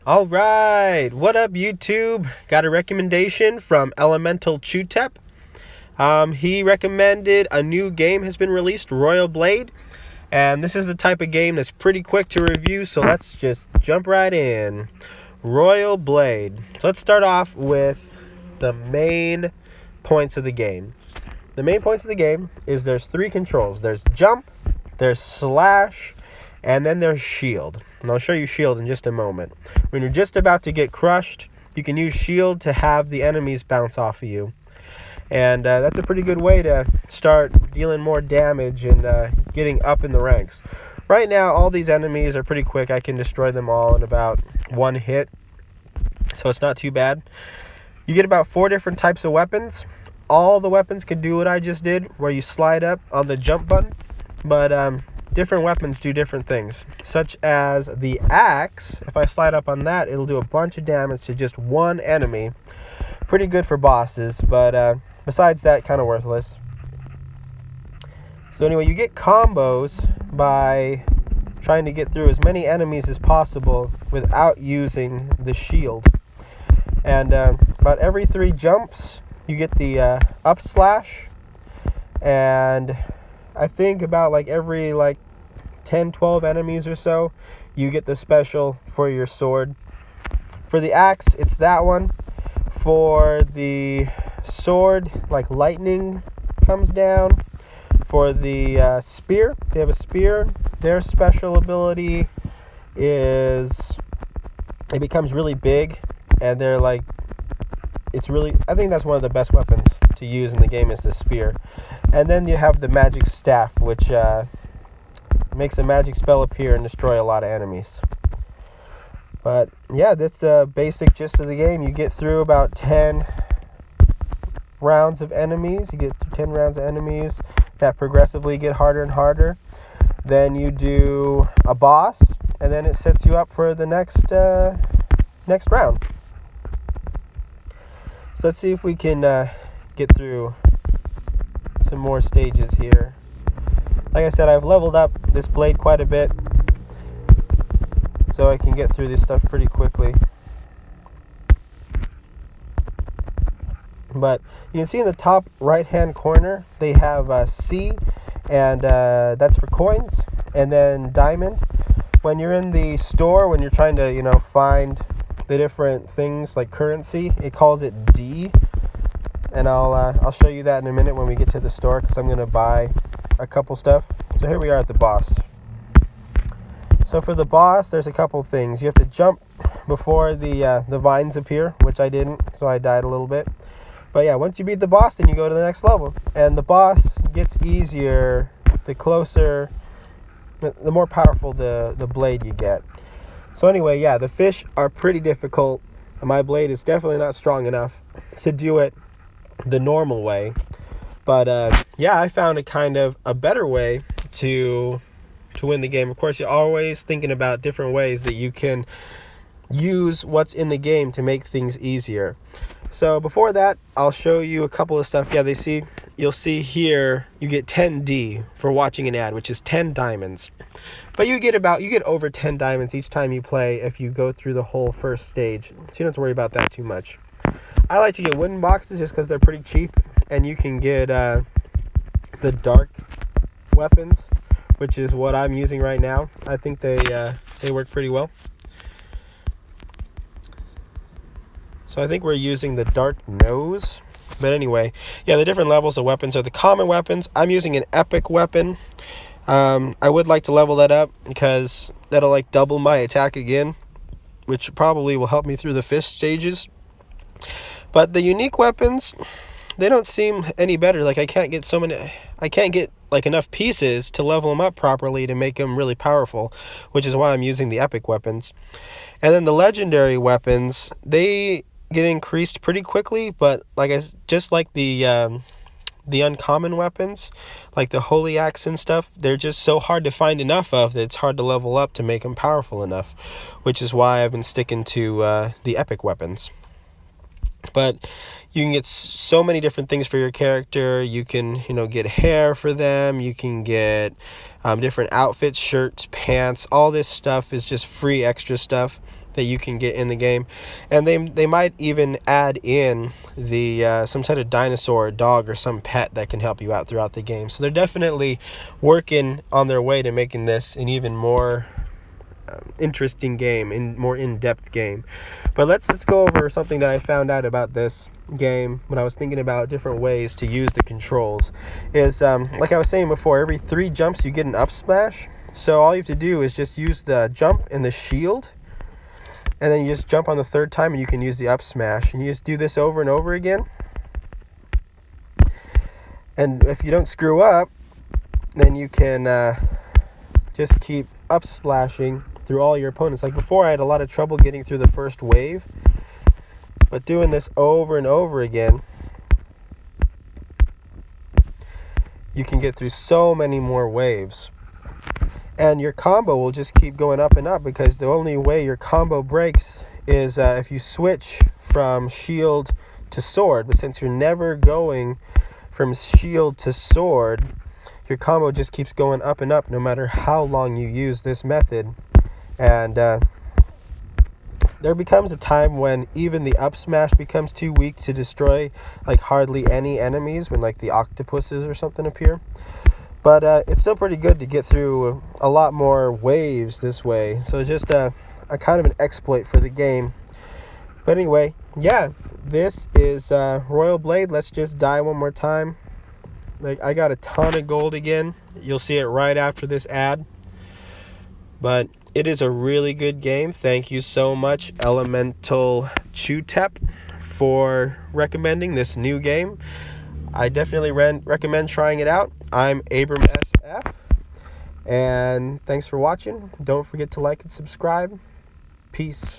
All right, what up, YouTube? Got a recommendation from Elemental Chutep. He recommended a new game has been released, Royal Blade, and this is the type of game that's pretty quick to review. So let's just jump right in. Royal Blade. So let's start off with the main points of the game. The main points of the game is there's three controls. There's jump, there's slash, and then there's shield. And I'll show you shield in just a moment. When you're just about to get crushed, you can use shield to have the enemies bounce off of you. And that's a pretty good way to start dealing more damage and getting up in the ranks. Right now, all these enemies are pretty quick. I can destroy them all in about one hit. So it's not too bad. You get about 4 different types of weapons. All the weapons can do what I just did, where you slide up on the jump button. But different weapons do different things, such as the axe. If I slide up on that, it'll do a bunch of damage to just one enemy. Pretty good for bosses, but besides that, kind of worthless. So anyway, you get combos by trying to get through as many enemies as possible without using the shield. And about every 3 jumps, you get the up slash, and I think about every 10, 12 enemies or so, you get the special for your sword. For the axe, it's that one. For the sword, lightning comes down. For the spear, they have a spear. Their special ability is it becomes really big, and they're it's really, I think that's one of the best weapons to use in the game is the spear. And then you have the magic staff, which makes a magic spell appear and destroy a lot of enemies. But yeah, that's the basic gist of the game. You get through about 10 rounds of enemies. You get 10 rounds of enemies that progressively get harder and harder. Then you do a boss, and then it sets you up for the next round. So let's see if we can get through some more stages here. Like I said, I've leveled up this blade quite a bit, so I can get through this stuff pretty quickly. But you can see in the top right hand corner, they have C, and that's for coins, and then diamond. When you're in the store, when you're trying to find the different things like currency, it calls it D. And I'll show you that in a minute when we get to the store, because I'm going to buy a couple stuff. So here we are at the boss. So for the boss, there's a couple things. You have to jump before the vines appear, which I didn't, so I died a little bit. But yeah, once you beat the boss, then you go to the next level. And the boss gets easier the closer, the more powerful the blade you get. So anyway, yeah, the fish are pretty difficult. My blade is definitely not strong enough to do it the normal way. But yeah, I found a better way to win the game. Of course, you're always thinking about different ways that you can use what's in the game to make things easier. So before that, I'll show you a couple of stuff. Yeah, you'll see here you get 10D for watching an ad, which is 10 diamonds. But you get over 10 diamonds each time you play if you go through the whole first stage. So you don't have to worry about that too much. I like to get wooden boxes just because they're pretty cheap, and you can get the dark weapons, which is what I'm using right now. I think they work pretty well. So I think we're using the dark nose. But anyway, yeah, the different levels of weapons are the common weapons. I'm using an epic weapon. I would like to level that up because that'll double my attack again, which probably will help me through the fist stages. But the unique weapons, they don't seem any better. I can't get enough pieces to level them up properly to make them really powerful, which is why I'm using the epic weapons. And then the legendary weapons, they get increased pretty quickly, but just like the uncommon weapons, like the holy axe and stuff, they're just so hard to find enough of that it's hard to level up to make them powerful enough, which is why I've been sticking to the epic weapons. But you can get so many different things for your character. You can, get hair for them. You can get different outfits, shirts, pants. All this stuff is just free extra stuff that you can get in the game. And they might even add in the some sort of dinosaur or dog or some pet that can help you out throughout the game. So they're definitely working on their way to making this an even more interesting game and more in-depth game. But let's go over something that I found out about this game when I was thinking about different ways to use the controls. Is like I was saying before, every 3 jumps you get an up smash. So all you have to do is just use the jump and the shield, and then you just jump on the 3rd time and you can use the up smash, and you just do this over and over again. And if you don't screw up, then you can just keep up splashing through all your opponents. Like before, I had a lot of trouble getting through the first wave, but doing this over and over again, you can get through so many more waves. And your combo will just keep going up and up, because the only way your combo breaks is if you switch from shield to sword. But since you're never going from shield to sword, your combo just keeps going up and up no matter how long you use this method. And there becomes a time when even the up smash becomes too weak to destroy like hardly any enemies, when like the octopuses or something appear. But it's still pretty good to get through a lot more waves this way. So it's just a kind of an exploit for the game. But anyway, yeah, this is Royal Blade. Let's just die one more time. Like, I got a ton of gold again. You'll see it right after this ad. But it is a really good game. Thank you so much, Elemental Chutep, for recommending this new game. I definitely recommend trying it out. I'm Abram SF, and thanks for watching. Don't forget to like and subscribe. Peace.